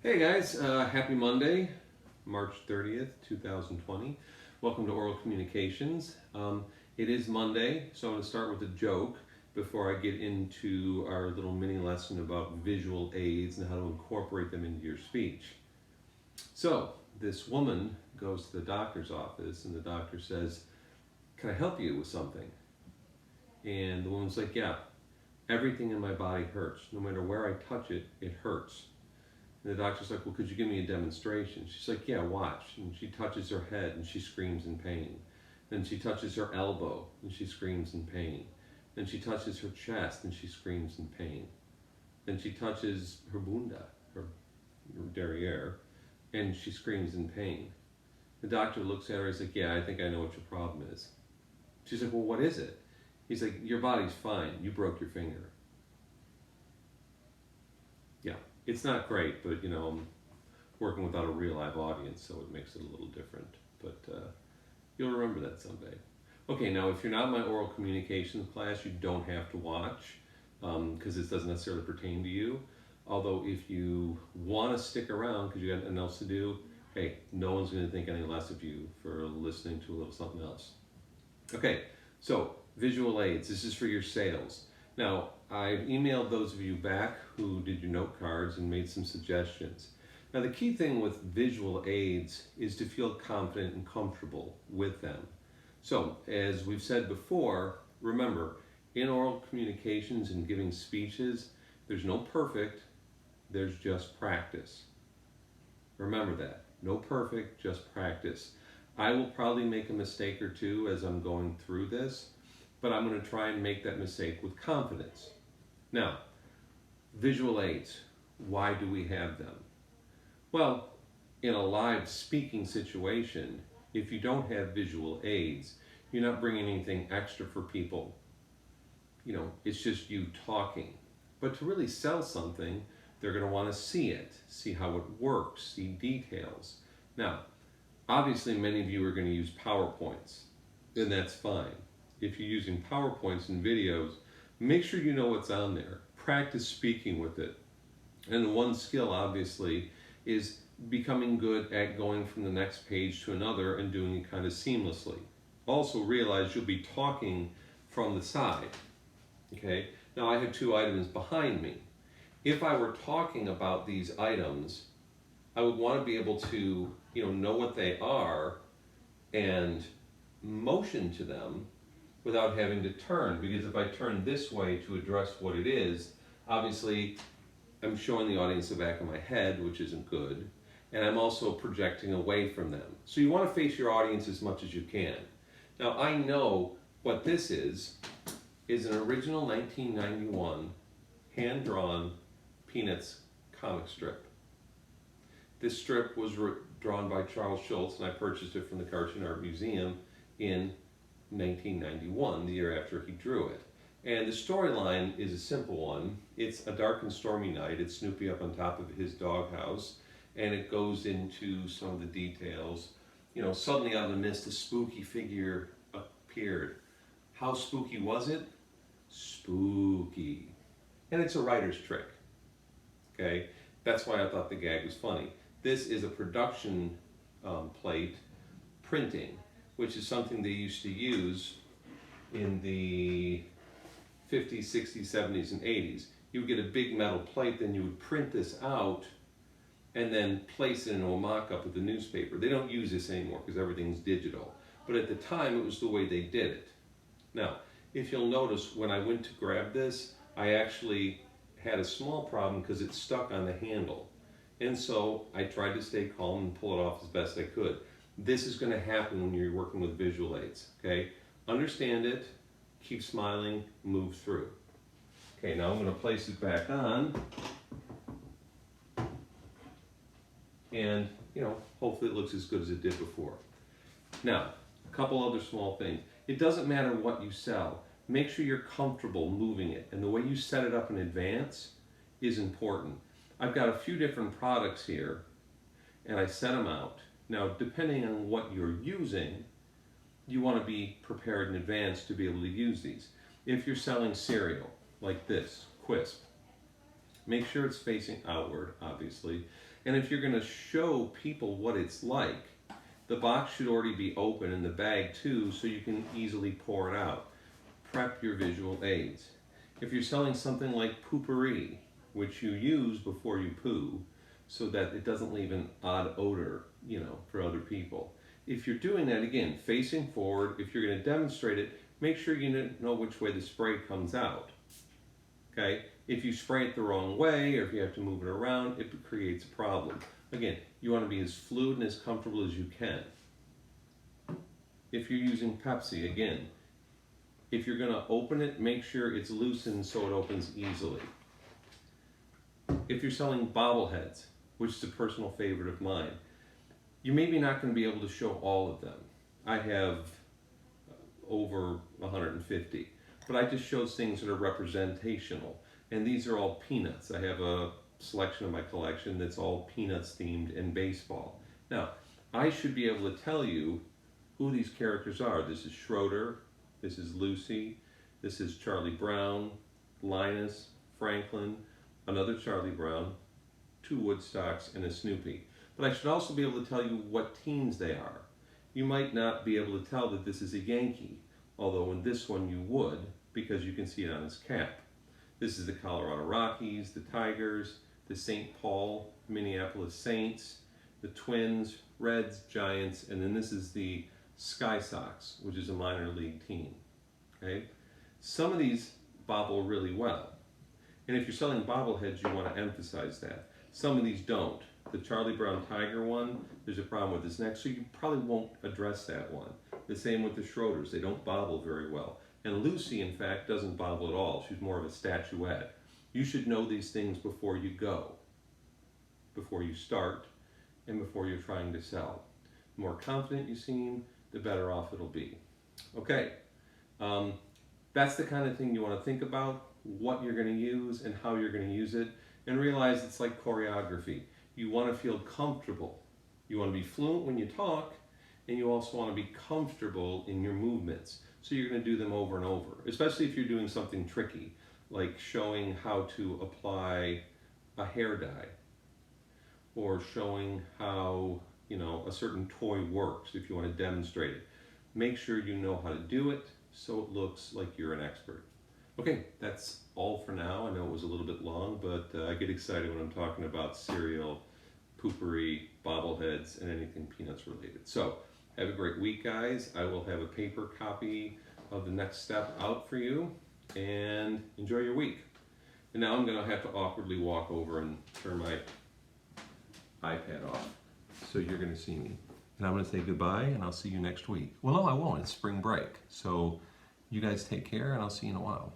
Hey guys, happy Monday, March 30th, 2020. Welcome to Oral Communications. It is Monday, so I'm going to start with a joke before I get into our little mini lesson about visual aids and how to incorporate them into your speech. So, this woman goes to the doctor's office and the doctor says, "Can I help you with something?" And the woman's like, "Yeah, everything in my body hurts. No matter where I touch it, it hurts." And the doctor's like, "Well, could you give me a demonstration?" She's like, "Yeah, watch." And she touches her head and she screams in pain. Then she touches her elbow and she screams in pain. Then she touches her chest and she screams in pain. Then she touches her bunda, her derriere, and she screams in pain. The doctor looks at her and is like, "Yeah, I think I know what your problem is." She's like, "Well, what is it?" He's like, "Your body's fine. You broke your finger." Yeah, it's not great, but I'm working without a real live audience, so it makes it a little different. But you'll remember that someday. Okay, now if you're not in my oral communications class, you don't have to watch because this doesn't necessarily pertain to you. Although if you want to stick around because you got nothing else to do, hey, no one's going to think any less of you for listening to a little something else. Okay, so visual aids. This is for your sales. Now, I've emailed those of you back who did your note cards and made some suggestions. Now, the key thing with visual aids is to feel confident and comfortable with them. So, as we've said before, remember, in oral communications and giving speeches, there's no perfect, there's just practice. Remember that. No perfect, just practice. I will probably make a mistake or two as I'm going through this, but I'm going to try and make that mistake with confidence. Now, visual aids, why do we have them? Well, in a live speaking situation, if you don't have visual aids, you're not bringing anything extra for people. It's just you talking. But to really sell something, they're going to want to see it, see how it works, see details. Now, obviously many of you are going to use PowerPoints, and that's fine. If you're using PowerPoints and videos, make sure you know what's on there. Practice speaking with it. And one skill, obviously, is becoming good at going from the next page to another and doing it kind of seamlessly. Also realize you'll be talking from the side. Okay? Now I have two items behind me. If I were talking about these items, I would want to be able to, know what they are and motion to them without having to turn, because if I turn this way to address what it is, obviously I'm showing the audience the back of my head, which isn't good, and I'm also projecting away from them. So you want to face your audience as much as you can. Now I know what this is an original 1991 hand-drawn Peanuts comic strip. This strip was drawn by Charles Schulz, and I purchased it from the Cartoon Art Museum in 1991, the year after he drew it. And the storyline is a simple one. It's a dark and stormy night. It's Snoopy up on top of his doghouse, and it goes into some of the details. Suddenly out of the mist, a spooky figure appeared. How spooky was it? Spooky. And it's a writer's trick. Okay? That's why I thought the gag was funny. This is a production plate printing, which is something they used to use in the 50s, 60s, 70s, and 80s. You would get a big metal plate, then you would print this out and then place it in a mock-up with the newspaper. They don't use this anymore because everything's digital. But at the time, it was the way they did it. Now, if you'll notice, when I went to grab this, I actually had a small problem because it stuck on the handle. And so I tried to stay calm and pull it off as best I could. This is going to happen when you're working with visual aids, okay? Understand it, keep smiling, move through. Okay, now I'm going to place it back on. And, hopefully it looks as good as it did before. Now, a couple other small things. It doesn't matter what you sell. Make sure you're comfortable moving it. And the way you set it up in advance is important. I've got a few different products here, and I set them out. Now, depending on what you're using, you want to be prepared in advance to be able to use these. If you're selling cereal, like this, Quisp, make sure it's facing outward, obviously. And if you're going to show people what it's like, the box should already be open in the bag too, so you can easily pour it out. Prep your visual aids. If you're selling something like Poo-Pourri, which you use before you poo, so that it doesn't leave an odd odor, for other people. If you're doing that, again, facing forward, if you're going to demonstrate it, make sure you know which way the spray comes out. Okay? If you spray it the wrong way, or if you have to move it around, it creates a problem. Again, you want to be as fluid and as comfortable as you can. If you're using Pepsi, again, if you're going to open it, make sure it's loosened so it opens easily. If you're selling bobbleheads, which is a personal favorite of mine, you're maybe not going to be able to show all of them. I have over 150, but I just show things that are representational. And these are all Peanuts. I have a selection of my collection that's all Peanuts themed and baseball. Now, I should be able to tell you who these characters are. This is Schroeder, this is Lucy, this is Charlie Brown, Linus, Franklin, another Charlie Brown, 2 Woodstocks, and a Snoopy. But I should also be able to tell you what teams they are. You might not be able to tell that this is a Yankee, although in this one you would, because you can see it on his cap. This is the Colorado Rockies, the Tigers, the St. Paul, Minneapolis Saints, the Twins, Reds, Giants, and then this is the Sky Sox, which is a minor league team. Okay? Some of these bobble really well. And if you're selling bobbleheads, you want to emphasize that. Some of these don't. The Charlie Brown Tiger one, there's a problem with this neck, so you probably won't address that one. The same with the Schroeders. They don't bobble very well. And Lucy, in fact, doesn't bobble at all. She's more of a statuette. You should know these things before you go, before you start, and before you're trying to sell. The more confident you seem, the better off it'll be. Okay, that's the kind of thing you want to think about, what you're going to use and how you're going to use it, and realize it's like choreography. You want to feel comfortable. You want to be fluent when you talk, and you also want to be comfortable in your movements. So you're going to do them over and over, especially if you're doing something tricky, like showing how to apply a hair dye, or showing how, a certain toy works if you want to demonstrate it. Make sure you know how to do it so it looks like you're an expert. Okay, that's all for now. I know it was a little bit long, but I get excited when I'm talking about cereal, Poo-Pourri, bobbleheads, and anything Peanuts related. So, have a great week, guys. I will have a paper copy of the next step out for you, and enjoy your week. And now I'm going to have to awkwardly walk over and turn my iPad off, so you're going to see me. And I'm going to say goodbye, and I'll see you next week. Well, no, I won't. It's spring break. So you guys take care, and I'll see you in a while.